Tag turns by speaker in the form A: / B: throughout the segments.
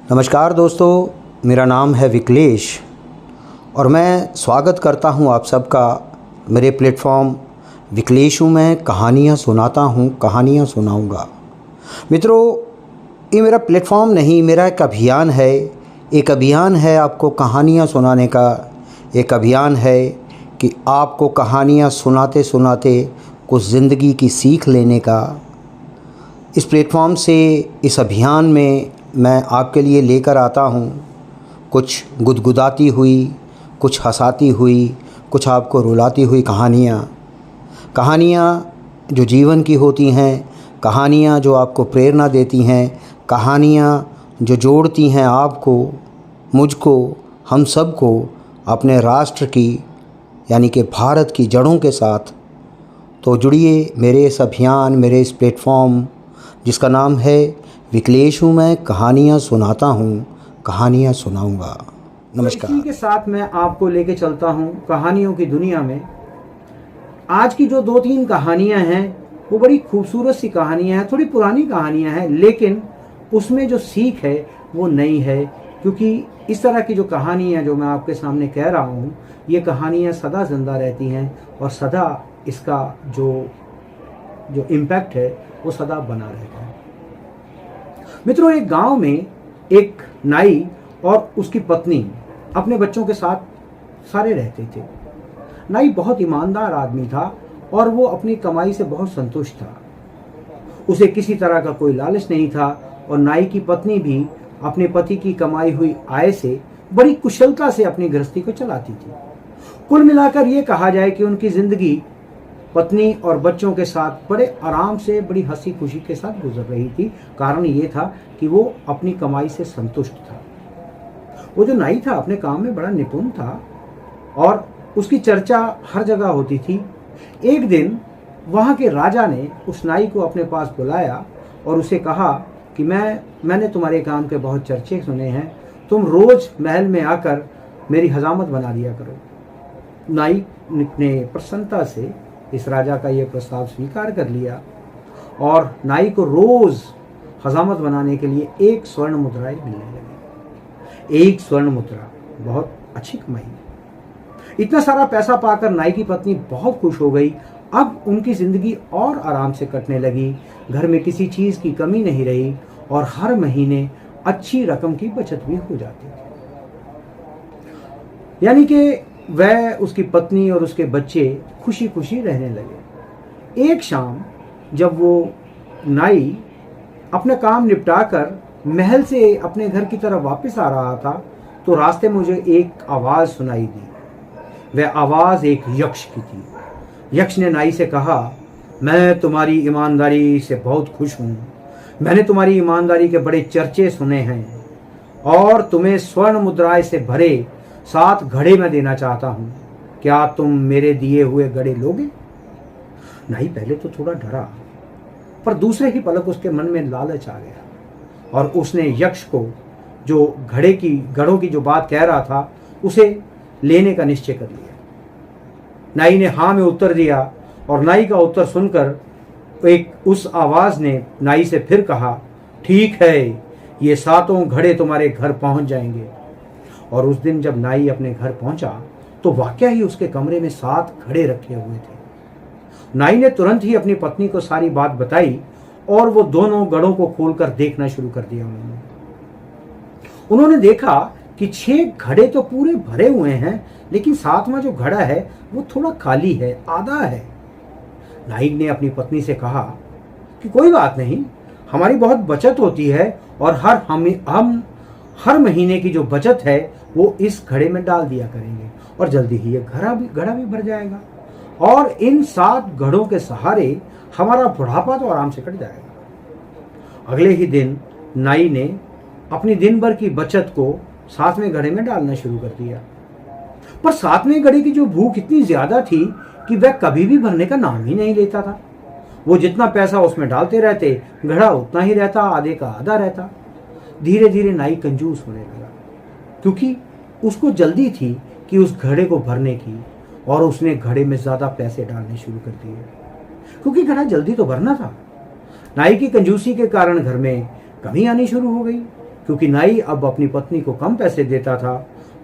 A: नमस्कार दोस्तों, मेरा नाम है विकलेश और मैं स्वागत करता हूं आप सबका मेरे प्लेटफॉर्म विकलेश हूं। मैं कहानियां सुनाता हूं, कहानियां सुनाऊंगा। मित्रों, ये मेरा प्लेटफॉर्म नहीं, मेरा एक अभियान है। एक अभियान है आपको कहानियां सुनाने का। एक अभियान है कि आपको कहानियां सुनाते सुनाते कुछ ज़िंदगी की सीख लेने का। इस प्लेटफॉर्म से, इस अभियान में मैं आपके लिए लेकर आता हूँ कुछ गुदगुदाती हुई, कुछ हंसाती हुई, कुछ आपको रुलाती हुई कहानियाँ जो जीवन की होती हैं, कहानियाँ जो आपको प्रेरणा देती हैं, कहानियाँ जो जोड़ती हैं आपको, मुझको, हम सब को अपने राष्ट्र की यानी कि भारत की जड़ों के साथ। तो जुड़िए मेरे इस अभियान, मेरे इस प्लेटफॉर्म जिसका नाम है विकलेश हूँ। मैं कहानियाँ सुनाता हूँ, कहानियाँ सुनाऊँगा। नमस्कार।
B: इसी के साथ मैं आपको लेके चलता हूँ कहानियों की दुनिया में। आज की जो 2-3 कहानियाँ हैं वो बड़ी खूबसूरत सी कहानियाँ हैं, थोड़ी पुरानी कहानियाँ हैं, लेकिन उसमें जो सीख है वो नई है। क्योंकि इस तरह की जो कहानियाँ जो मैं आपके सामने कह रहा हूँ, ये कहानियाँ सदा जिंदा रहती हैं और सदा इसका जो इम्पैक्ट है वो सदा बना रहता है। मित्रों, एक गांव में एक नाई और उसकी पत्नी अपने बच्चों के साथ सारे रहते थे। नाई बहुत ईमानदार आदमी था और वो अपनी कमाई से बहुत संतुष्ट था। उसे किसी तरह का कोई लालच नहीं था और नाई की पत्नी भी अपने पति की कमाई हुई आय से बड़ी कुशलता से अपनी गृहस्थी को चलाती थी। कुल मिलाकर ये कहा जाए कि उनकी जिंदगी पत्नी और बच्चों के साथ बड़े आराम से, बड़ी हंसी खुशी के साथ गुजर रही थी। कारण ये था कि वो अपनी कमाई से संतुष्ट था। वो जो नाई था अपने काम में बड़ा निपुण था और उसकी चर्चा हर जगह होती थी। एक दिन वहाँ के राजा ने उस नाई को अपने पास बुलाया और उसे कहा कि मैंने तुम्हारे काम के बहुत चर्चे सुने हैं, तुम रोज महल में आकर मेरी हजामत बना दिया करो। नाई ने प्रसन्नता से इस राजा का यह प्रस्ताव स्वीकार कर लिया और नाई को रोज हजामत बनाने के लिए 1 स्वर्ण मुद्राएं मिलने लगी। 1 स्वर्ण मुद्रा बहुत अच्छी कमाई। इतना सारा पैसा पाकर नाई की पत्नी बहुत खुश हो गई। अब उनकी जिंदगी और आराम से कटने लगी। घर में किसी चीज की कमी नहीं रही और हर महीने अच्छी रकम की बचत भी हो जाती थी। यानी कि वह, उसकी पत्नी और उसके बच्चे खुशी खुशी रहने लगे। एक शाम जब वो नाई अपना काम निपटाकर महल से अपने घर की तरफ वापस आ रहा था तो रास्ते में मुझे एक आवाज सुनाई दी। वह आवाज एक यक्ष की थी। यक्ष ने नाई से कहा, मैं तुम्हारी ईमानदारी से बहुत खुश हूं। मैंने तुम्हारी ईमानदारी के बड़े चर्चे सुने हैं और तुम्हें स्वर्ण मुद्राएं से भरे 7 घड़े मैं देना चाहता हूं। क्या तुम मेरे दिए हुए घड़े लोगे? नाई पहले तो थोड़ा डरा, पर दूसरे ही पलक उसके मन में लालच आ गया और उसने यक्ष को जो घड़ों की जो बात कह रहा था उसे लेने का निश्चय कर लिया। नाई ने हाँ में उत्तर दिया और नाई का उत्तर सुनकर उस आवाज ने नाई से फिर कहा, ठीक है, ये 7 घड़े तुम्हारे घर पहुंच जाएंगे। और उस दिन जब नाई अपने घर पहुंचा तो वाकया ही उसके कमरे में 7 घड़े रखे हुए थे। नाई ने तुरंत ही अपनी पत्नी को सारी बात बताई और वो दोनों घड़ों को खोलकर देखना शुरू कर दिया। उन्होंने देखा कि 6 घड़े तो पूरे भरे हुए हैं, लेकिन 7वां जो घड़ा है वो थोड़ा खाली है, आधा है। नाई ने अपनी पत्नी से कहा कि कोई बात नहीं, हमारी बहुत बचत होती है और हम हर महीने की जो बचत है वो इस घड़े में डाल दिया करेंगे और जल्दी ही ये घड़ा भी भर जाएगा और इन 7 घड़ों के सहारे हमारा बुढ़ापा तो आराम से कट जाएगा। अगले ही दिन नाई ने अपनी दिन भर की बचत को 7वें घड़े में डालना शुरू कर दिया। पर 7वें घड़े की जो भूख इतनी ज्यादा थी कि वह कभी भी भरने का नाम ही नहीं लेता था। वो जितना पैसा उसमें डालते रहते, घड़ा उतना ही रहता, आधे का आधा रहता। धीरे धीरे नाई कंजूस होने लगा क्योंकि उसको जल्दी थी कि उस घड़े को भरने की और उसने घड़े में ज्यादा पैसे डालने शुरू कर दिए क्योंकि घड़ा जल्दी तो भरना था। नाई की कंजूसी के कारण घर में कमी आनी शुरू हो गई। क्योंकि नाई अब अपनी पत्नी को कम पैसे देता था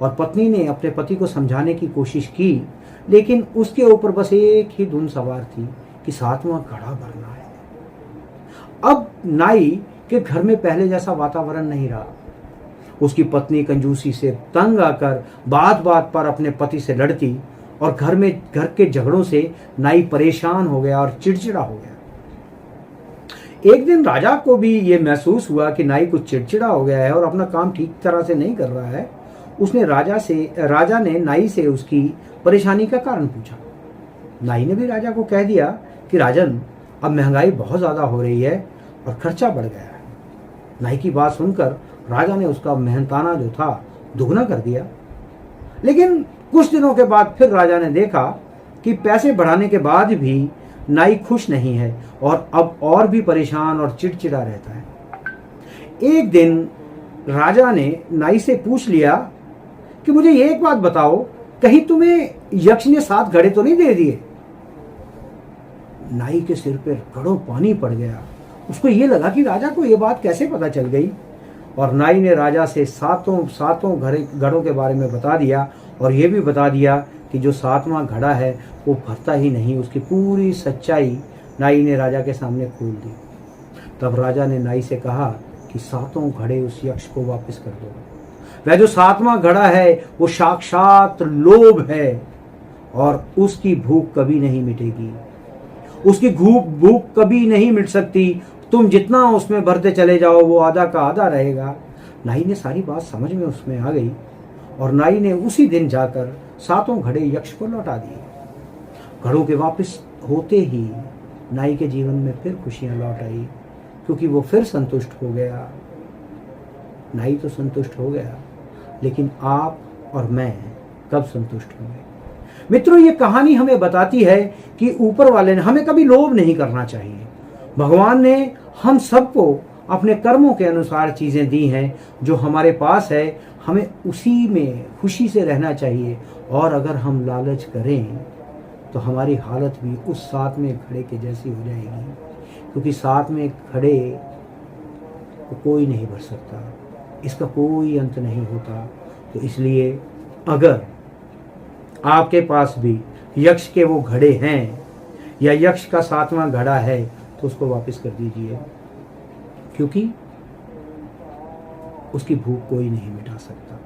B: और पत्नी ने अपने पति को समझाने की कोशिश की, लेकिन उसके ऊपर बस एक ही धुन सवार थी कि 7वां घड़ा भरना है। अब नाई के घर में पहले जैसा वातावरण नहीं रहा। उसकी पत्नी कंजूसी से तंग आकर बात बात पर अपने पति से लड़ती और घर के झगड़ों से नाई परेशान हो गया और चिड़चिड़ा हो गया। एक दिन राजा को भी ये महसूस हुआ कि नाई कुछ चिड़चिड़ा हो गया है और अपना काम ठीक तरह से नहीं कर रहा है। उसने राजा ने नाई से उसकी परेशानी का कारण पूछा। नाई ने भी राजा को कह दिया कि राजन, अब महंगाई बहुत ज़्यादा हो रही है और खर्चा बढ़ गया है। नाई की बात सुनकर राजा ने उसका मेहनताना जो था दुगना कर दिया। लेकिन कुछ दिनों के बाद फिर राजा ने देखा कि पैसे बढ़ाने के बाद भी नाई खुश नहीं है और अब और भी परेशान और चिड़चिड़ा रहता है। एक दिन राजा ने नाई से पूछ लिया कि मुझे ये एक बात बताओ, कहीं तुम्हें यक्ष ने 7 घड़े तो नहीं दे दिए? नाई के सिर पर घड़ों पानी पड़ गया। उसको ये लगा कि राजा को ये बात कैसे पता चल गई, और नाई ने राजा से सातों घड़ों के बारे में बता दिया और ये भी बता दिया कि जो 7वां घड़ा है वो भरता ही नहीं। उसकी पूरी सच्चाई नाई ने राजा के सामने खोल दी। तब राजा ने नाई से कहा कि 7 घड़े उस यक्ष को वापस कर दो। वह जो 7वां घड़ा है वो साक्षात लोभ है और उसकी भूख कभी नहीं मिटेगी। उसकी भूख कभी नहीं मिट सकती। तुम जितना उसमें भरते चले जाओ वो आधा का आधा रहेगा। नाई ने सारी बात समझ में उसमें आ गई और नाई ने उसी दिन जाकर 7 घड़े यक्ष को लौटा दिए। घड़ों के वापस होते ही नाई के जीवन में फिर खुशियां लौट आई, क्योंकि वो फिर संतुष्ट हो गया। नाई तो संतुष्ट हो गया, लेकिन आप और मैं कब संतुष्ट होंगे? मित्रों, ये कहानी हमें बताती है कि ऊपर वाले ने हमें कभी लोभ नहीं करना चाहिए। भगवान ने हम सबको अपने कर्मों के अनुसार चीज़ें दी हैं। जो हमारे पास है हमें उसी में खुशी से रहना चाहिए, और अगर हम लालच करें तो हमारी हालत भी उस 7वें घड़े के जैसी हो जाएगी, क्योंकि 7वें घड़े को कोई नहीं भर सकता, इसका कोई अंत नहीं होता। तो इसलिए अगर आपके पास भी यक्ष के वो घड़े हैं या यक्ष का 7वां घड़ा है तो उसको वापस कर दीजिए, क्योंकि उसकी भूख कोई नहीं मिटा सकता।